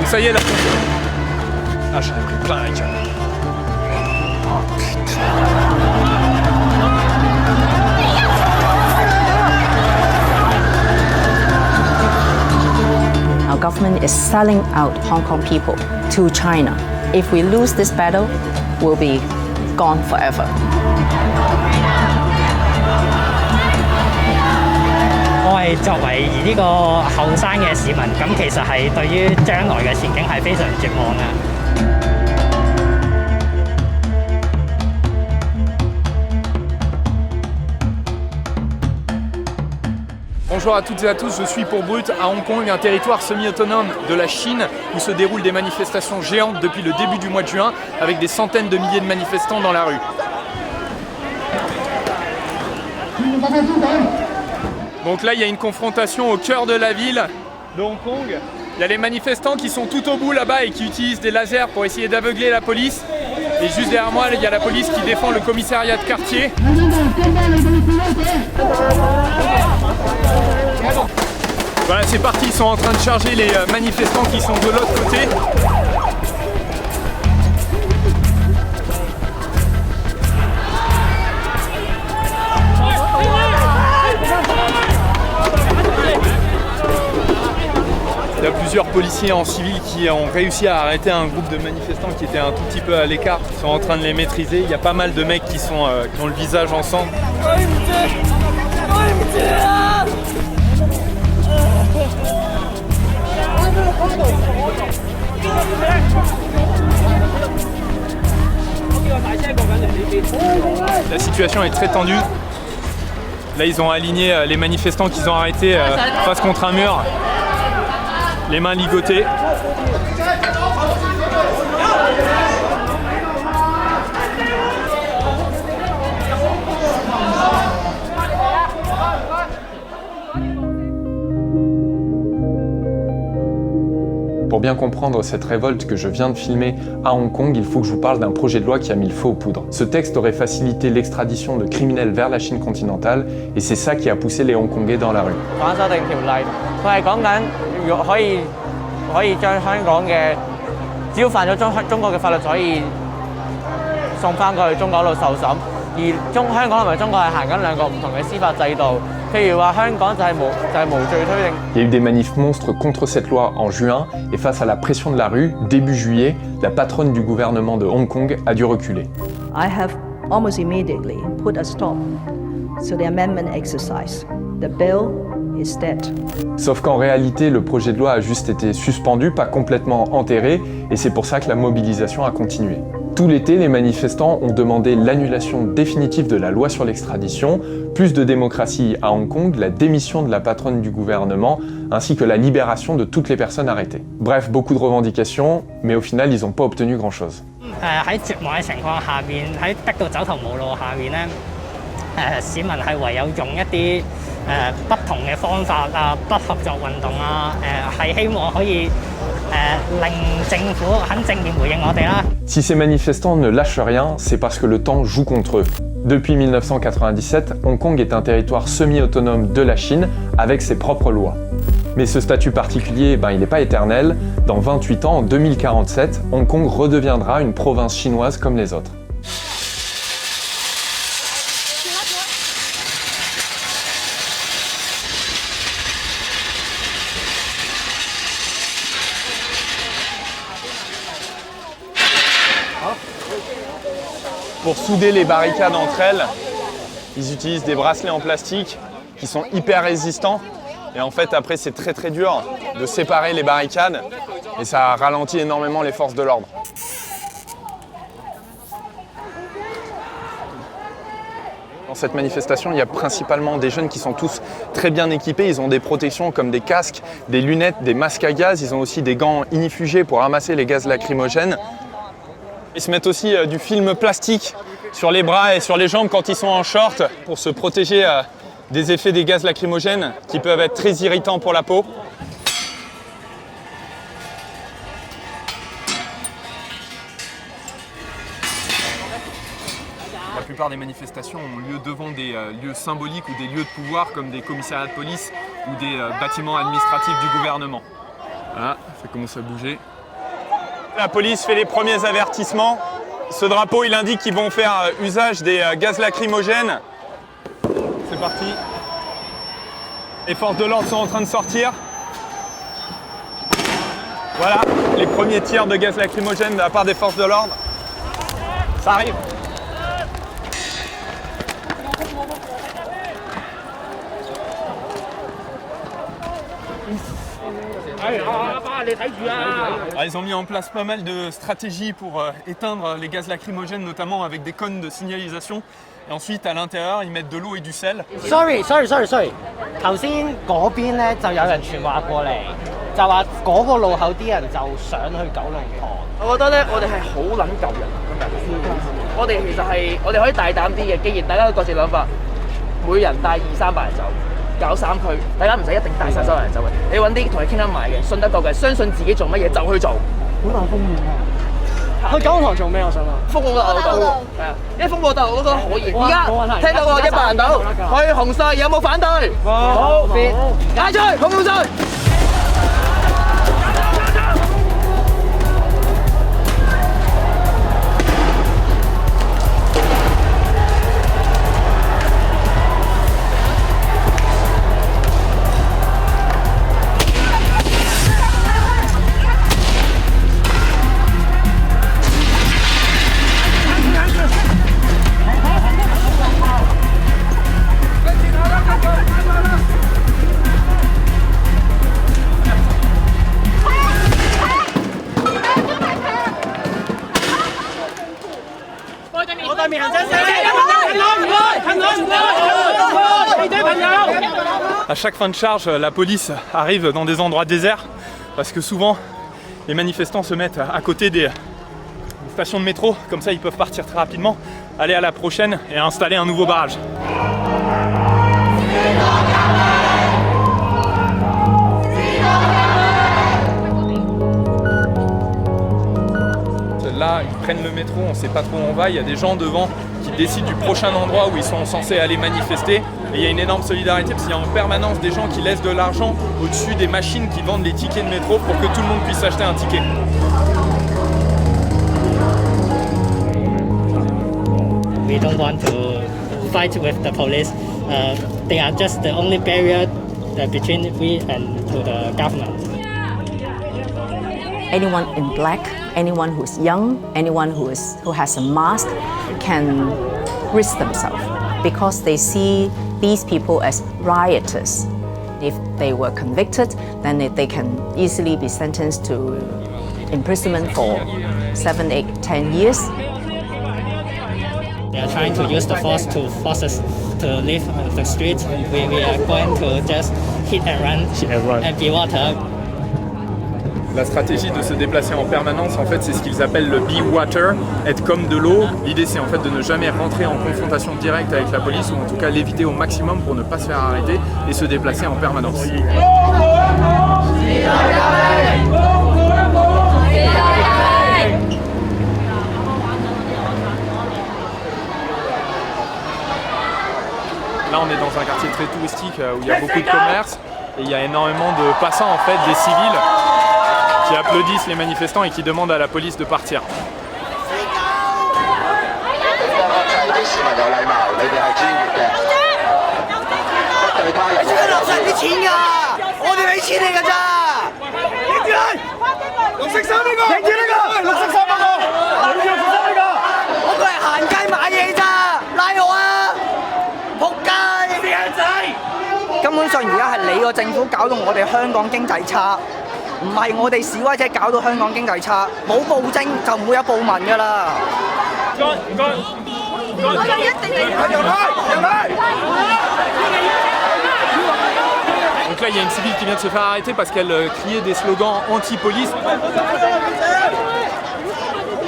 ça y est, là. Ah, j'en ai pris plein la gueule. Oh putain. Our government is selling out Hong Kong people to China. If we lose this battle, we'll be gone forever. 我係作為呢個後生嘅市民，咁其實係對於將來嘅前景係非常絕望嘅。Bonjour à toutes et à tous, je suis pour Brut à Hong Kong, un territoire semi-autonome de la Chine où se déroulent des manifestations géantes depuis le début du mois de juin avec des centaines de milliers de manifestants dans la rue. Donc là il y a une confrontation au cœur de la ville de Hong Kong. Il y a les manifestants qui sont tout au bout là-bas et qui utilisent des lasers pour essayer d'aveugler la police. Et juste derrière moi, il y a la police qui défend le commissariat de quartier. Voilà, c'est parti, ils sont en train de charger les manifestants qui sont de l'autre côté. Il y a plusieurs policiers en civil qui ont réussi à arrêter un groupe de manifestants qui étaient un tout petit peu à l'écart. Ils sont en train de les maîtriser. Il y a pas mal de mecs qui ont le visage ensemble. La situation est très tendue. Là, ils ont aligné les manifestants qu'ils ont arrêtés face contre un mur. Les mains ligotées. Pour bien comprendre cette révolte que je viens de filmer à Hong Kong, il faut que je vous parle d'un projet de loi qui a mis le feu aux poudres. Ce texte aurait facilité l'extradition de criminels vers la Chine continentale et c'est ça qui a poussé les Hongkongais dans la rue. Il y a eu des manifs monstres contre cette loi en juin et face à la pression de la rue, début juillet, la patronne du gouvernement de Hong Kong a dû reculer. I have almost immediately put a stop to the amendment exercise. The bill is dead. Sauf qu'en réalité, le projet de loi a juste été suspendu, pas complètement enterré, et c'est pour ça que la mobilisation a continué. Tout l'été, les manifestants ont demandé l'annulation définitive de la loi sur l'extradition, plus de démocratie à Hong Kong, la démission de la patronne du gouvernement, ainsi que la libération de toutes les personnes arrêtées. Bref, beaucoup de revendications, mais au final, ils n'ont pas obtenu grand-chose. 喺絕望嘅情況下邊，喺逼到走投無路下邊咧，市民係唯有用一啲不同嘅方法啊，不合作運動啊，係希望可以令政府肯正面回應我哋啦。Si ces manifestants ne lâchent rien, c'est parce que le temps joue contre eux. Depuis 1997, Hong Kong est un territoire semi-autonome de la Chine avec ses propres lois. Mais ce statut particulier, il n'est pas éternel. Dans 28 ans, en 2047, Hong Kong redeviendra une province chinoise comme les autres. Pour souder les barricades entre elles, ils utilisent des bracelets en plastique qui sont hyper résistants. Et en fait, après, c'est très très dur de séparer les barricades et ça ralentit énormément les forces de l'ordre. Dans cette manifestation, il y a principalement des jeunes qui sont tous très bien équipés. Ils ont des protections comme des casques, des lunettes, des masques à gaz. Ils ont aussi des gants inifugés pour ramasser les gaz lacrymogènes. Ils se mettent aussi du film plastique sur les bras et sur les jambes quand ils sont en short pour se protéger des effets des gaz lacrymogènes qui peuvent être très irritants pour la peau. La plupart des manifestations ont lieu devant des lieux symboliques ou des lieux de pouvoir comme des commissariats de police ou des bâtiments administratifs du gouvernement. Voilà, ça commence à bouger. La police fait les premiers avertissements. Ce drapeau, il indique qu'ils vont faire usage des gaz lacrymogènes. C'est parti. Les forces de l'ordre sont en train de sortir. Voilà, les premiers tirs de gaz lacrymogène de la part des forces de l'ordre. Ça arrive. Ils ont mis en place pas mal de stratégies pour éteindre les gaz lacrymogènes, notamment avec des cônes de signalisation. Et ensuite, à l'intérieur, ils mettent de l'eau et du sel. Sorry。頭先嗰邊咧就有人傳話過嚟，就話嗰個路口啲人就想去九龍塘。我覺得咧，我哋係好撚救人今日。我哋其實係我哋可以大膽啲嘅，既然大家都各自諗法，每人帶200-300人走。搞3區，大家唔使一定帶晒所有人走嘅，你揾啲同佢傾得埋嘅，信得過嘅，相信自己做乜嘢就去做。好大風險啊！去九龍塘做咩？我想問。封我大陸島。係啊，一封我大陸我覺得可以。而家聽到個100人島去紅隧，有冇反對？冇。嗌出去，紅隧。À chaque fin de charge, la police arrive dans des endroits déserts parce que souvent les manifestants se mettent à côté des stations de métro, comme ça ils peuvent partir très rapidement, aller à la prochaine et installer un nouveau barrage. Là, ils prennent le métro, on ne sait pas trop où on va, il y a des gens devant qui décident du prochain endroit où ils sont censés aller manifester. Et il y a une énorme solidarité parce qu'il y a en permanence des gens qui laissent de l'argent au-dessus des machines qui vendent les tickets de métro pour que tout le monde puisse acheter un ticket. We don't want to fight with the police. They are just the only barrier between we and to the government. Anyone in black, anyone who's young, anyone who has a mask can risk themselves because they see these people as rioters. If they were convicted, then they can easily be sentenced to imprisonment for 7, 8, 10 years. They are trying to use the force to force us to leave the street. We are going to just hit and run and be water. La stratégie de se déplacer en permanence, en fait, c'est ce qu'ils appellent le be water, être comme de l'eau. L'idée, c'est en fait de ne jamais rentrer en confrontation directe avec la police, ou en tout cas l'éviter au maximum pour ne pas se faire arrêter et se déplacer en permanence. Là, on est dans un quartier très touristique où il y a beaucoup de commerces et il y a énormément de passants, en fait, des civils qui applaudissent les manifestants et qui demandent à la police de partir.根本上而家係你個政府搞到我哋香港經濟差，唔係我哋示威者搞到香港經濟差。冇暴政就唔會有暴民㗎啦。Donc là, il y a une civile qui vient de se faire arrêter parce qu'elle criait des slogans anti-police.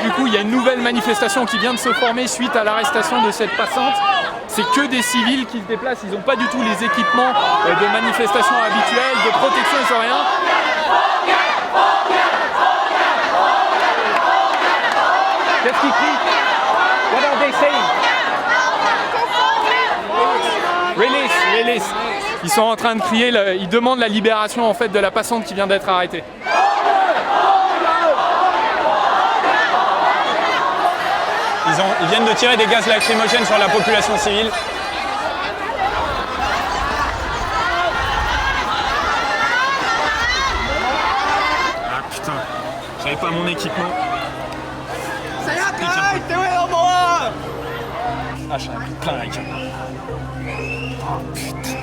Du coup, il y a une nouvelle manifestation qui vient de se former suite à l'arrestation de cette passante. C'est que des civils qui se déplacent, ils n'ont pas du tout les équipements de manifestation habituels, de protection, ils n'ont rien. Qu'est-ce qu'ils crient? What are they saying? Release, release. Ils sont en train de crier, ils demandent la libération en fait de la passante qui vient d'être arrêtée. Ils viennent de tirer des gaz lacrymogènes sur la population civile. Ah putain, j'avais pas mon équipement. Ah, j'en ai plein la gueule. Oh putain.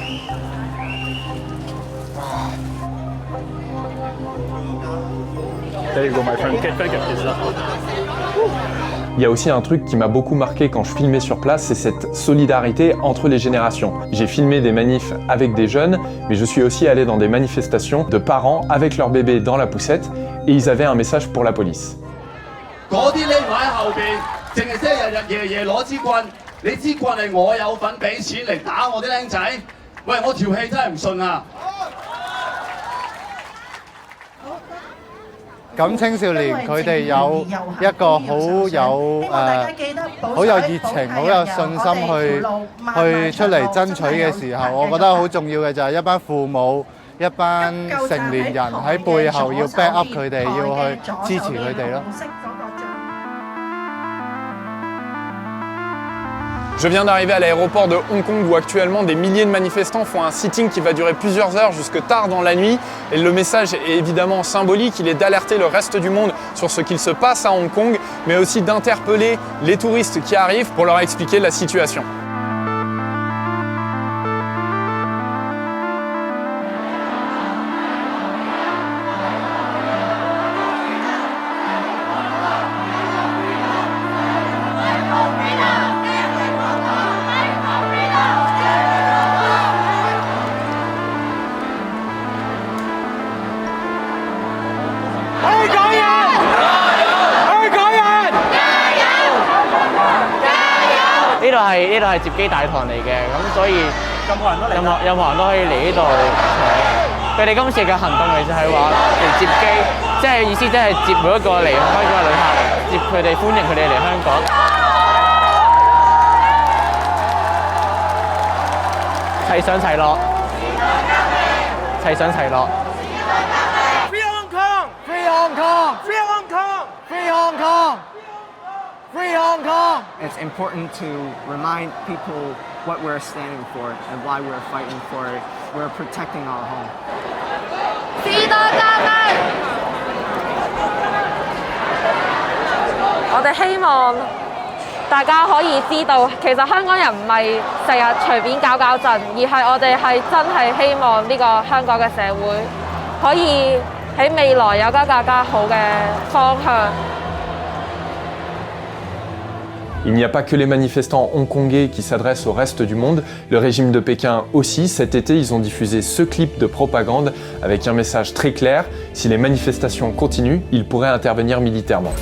There you go, my friend. Okay, thank you. Il y a aussi un truc qui m'a beaucoup marqué quand je filmais sur place, c'est cette solidarité entre les générations. J'ai filmé des manifs avec des jeunes, mais je suis aussi allé dans des manifestations de parents avec leur bébé dans la poussette et ils avaient un message pour la police.咁青少年佢哋有一個好有熱情、好有信心去出嚟爭取嘅時候，我覺得好重要嘅就係一班父母、一班成年人喺背後要 back up 佢哋，要去支持佢哋咯。Je viens d'arriver à l'aéroport de Hong Kong où actuellement des milliers de manifestants font un sitting qui va durer plusieurs heures jusque tard dans la nuit. Et le message est évidemment symbolique, il est d'alerter le reste du monde sur ce qu'il se passe à Hong Kong, mais aussi d'interpeller les touristes qui arrivent pour leur expliquer la situation.呢度係接機大堂嚟嘅，咁所以任何人都可以嚟呢度。佢哋今次嘅行動其實係話嚟接機，即係意思即係接每一個嚟香港嘅旅客，接佢哋歡迎佢哋嚟香港。齊上齊落，齊上齊落。Free Hong Kong! Free Hong Kong! Free Hong Kong! Free Hong Kong! Free Hong Kong! It's important to remind people what we're standing for and why we're fighting for it. We're protecting our home. 士多加雞！我哋希望大家可以知道，其實香港人唔係成日隨便搞震，而係我哋係真係希望呢個香港嘅社會可以喺未來有個更加好嘅方向。Il n'y a pas que les manifestants hongkongais qui s'adressent au reste du monde, le régime de Pékin aussi. Cet été, ils ont diffusé ce clip de propagande avec un message très clair. Si les manifestations continuent, ils pourraient intervenir militairement.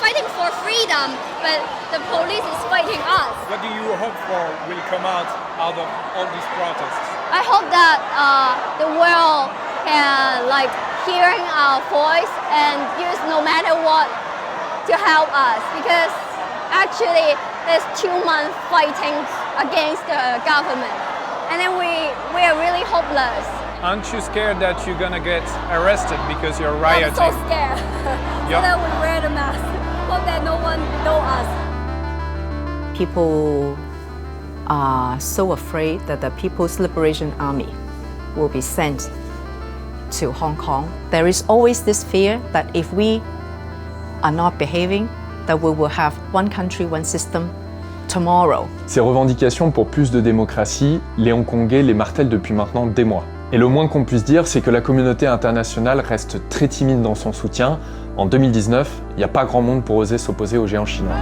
Fighting for freedom, but the police is fighting us. What do you hope for will come out of all these protests? I hope that the world can hearing our voice and use no matter what to help us, because actually there's 2 months fighting against the government, and then we are really hopeless. Aren't you scared that you're gonna get arrested because you're rioting? I'm so scared. So that we wear the mask. Hope that no one knows us. People are so afraid that the People's Liberation Army will be sent to Hong Kong. There is always this fear that if we are not behaving, that we will have one country, one system tomorrow. Ces revendications pour plus de démocratie, les Hongkongais les martèlent depuis maintenant des mois. Et le moins qu'on puisse dire, c'est que la communauté internationale reste très timide dans son soutien. En 2019, il n'y a pas grand monde pour oser s'opposer aux géants chinois.